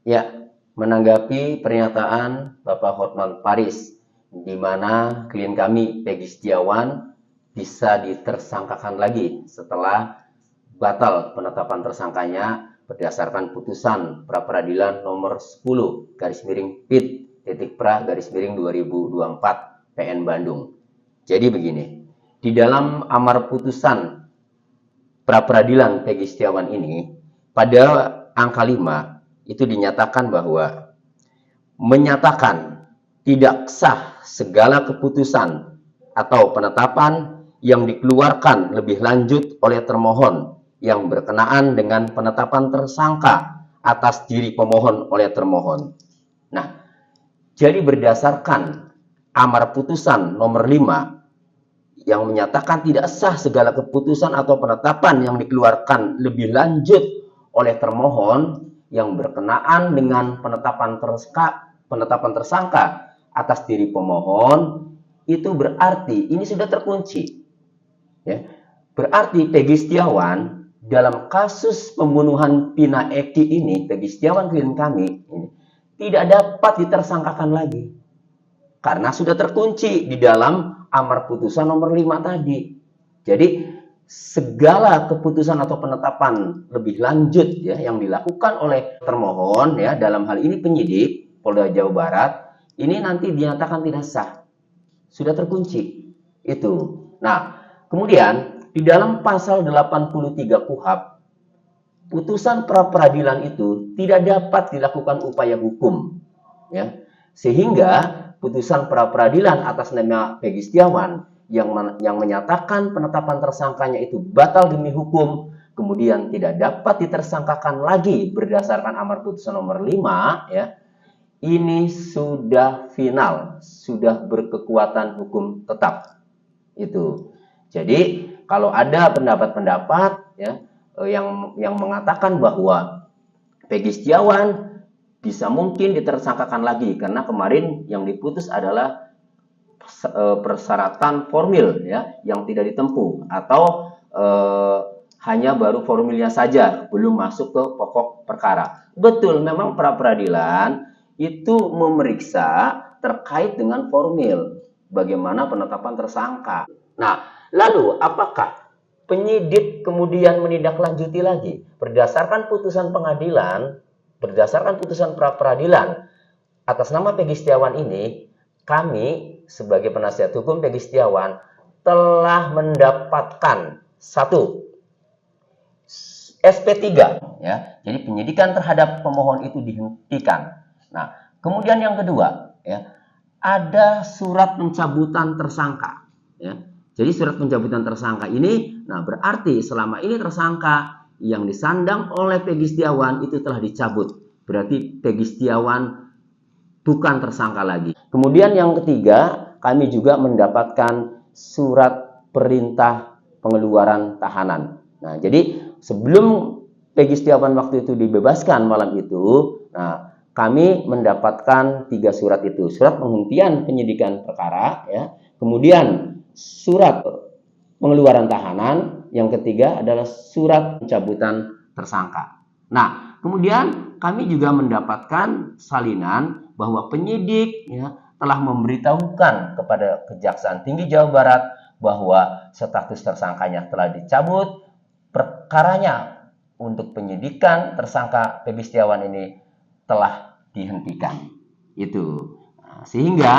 Ya, menanggapi pernyataan Bapak Hotman Paris, di mana klien kami Peggy Setiawan bisa ditersangkakan lagi setelah batal penetapan tersangkanya berdasarkan putusan pra-peradilan nomor 10 garis miring PIT titik pra garis miring 2024 PN Bandung. Jadi begini, di dalam amar putusan pra-peradilan Peggy Setiawan ini, pada angka 5 itu dinyatakan bahwa menyatakan tidak sah segala keputusan atau penetapan yang dikeluarkan lebih lanjut oleh termohon yang berkenaan dengan penetapan tersangka atas diri pemohon oleh termohon. Nah, jadi berdasarkan amar putusan nomor 5 yang menyatakan tidak sah segala keputusan atau penetapan yang dikeluarkan lebih lanjut oleh termohon yang berkenaan dengan penetapan tersangka atas diri pemohon, itu berarti ini sudah terkunci. Ya. Berarti Peggy Setiawan dalam kasus pembunuhan Pina Eki ini, Peggy Setiawan klien kami ini, tidak dapat ditersangkakan lagi. Karena sudah terkunci di dalam amar putusan nomor 5 tadi. Jadi segala keputusan atau penetapan lebih lanjut ya yang dilakukan oleh termohon ya dalam hal ini penyidik Polda Jawa Barat ini nanti dinyatakan tidak sah. Sudah terkunci. Itu. Nah, kemudian di dalam pasal 83 KUHP putusan pra-peradilan itu tidak dapat dilakukan upaya hukum ya. Sehingga putusan pra-peradilan atas nama Peggy Setiawan yang menyatakan penetapan tersangkanya itu batal demi hukum, kemudian tidak dapat ditersangkakan lagi berdasarkan amar putusan nomor 5 ya. Ini sudah final, sudah berkekuatan hukum tetap. Itu. Jadi, kalau ada pendapat-pendapat ya yang mengatakan bahwa Peggy Setiawan bisa mungkin ditersangkakan lagi karena kemarin yang diputus adalah persyaratan formil ya yang tidak ditempuh atau hanya baru formilnya saja belum masuk ke pokok perkara. Betul, memang pra-peradilan itu memeriksa terkait dengan formil bagaimana penetapan tersangka. Nah, lalu apakah penyidik kemudian menindaklanjuti lagi berdasarkan putusan pengadilan, berdasarkan putusan pra-peradilan atas nama Peggy Setiawan ini, kami sebagai penasihat hukum Peggy Setiawan telah mendapatkan satu SP3 ya. Jadi penyidikan terhadap pemohon itu dihentikan. Nah, kemudian yang kedua ya, ada surat pencabutan tersangka ya. Jadi surat pencabutan tersangka ini nah berarti selama ini tersangka yang disandang oleh Peggy Setiawan itu telah dicabut. Berarti Peggy Setiawan bukan tersangka lagi. Kemudian yang ketiga, kami juga mendapatkan surat perintah pengeluaran tahanan. Nah, jadi sebelum Peggy Setiawan waktu itu dibebaskan malam itu, nah, kami mendapatkan 3 surat itu. Surat penghentian penyidikan perkara, ya. Kemudian surat pengeluaran tahanan, yang ketiga adalah surat pencabutan tersangka. Nah, kemudian kami juga mendapatkan salinan bahwa penyidik ya, telah memberitahukan kepada Kejaksaan Tinggi Jawa Barat bahwa status tersangkanya telah dicabut, perkaranya untuk penyidikan tersangka Peggy Setiawan ini telah dihentikan. Itu. Nah, sehingga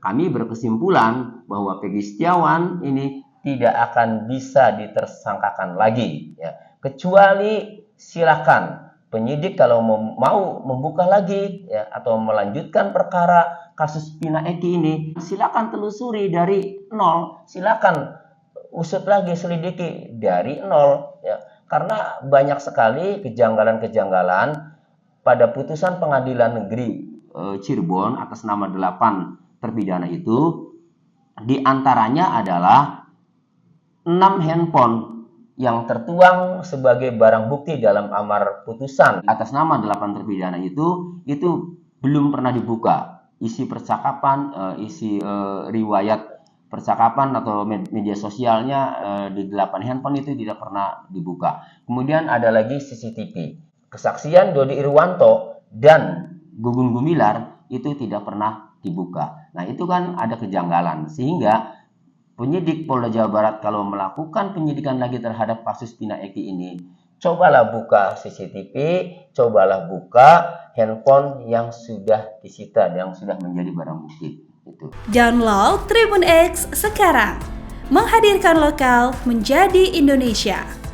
kami berkesimpulan bahwa Peggy Setiawan ini tidak akan bisa ditersangkakan lagi ya. Kecuali silakan penyidik kalau mau membuka lagi ya atau melanjutkan perkara kasus Pina Eki ini, silakan telusuri dari nol, silakan usut lagi, selidiki dari nol ya. Karena banyak sekali kejanggalan-kejanggalan pada putusan Pengadilan Negeri Cirebon atas nama 8 terpidana itu, diantaranya adalah 6 handphone yang tertuang sebagai barang bukti dalam amar putusan atas nama 8 terpidana itu belum pernah dibuka. Isi percakapan, riwayat percakapan atau media sosialnya di 8 handphone itu tidak pernah dibuka. Kemudian ada lagi CCTV. Kesaksian Dodi Irwanto dan Gugun Gumilar itu tidak pernah dibuka. Nah, itu kan ada kejanggalan, sehingga penyidik Polda Jawa Barat kalau melakukan penyidikan lagi terhadap kasus Tina Eki ini, cobalah buka CCTV, cobalah buka handphone yang sudah disita, yang sudah menjadi barang bukti. Itu. Download Tribun X sekarang, menghadirkan lokal menjadi Indonesia.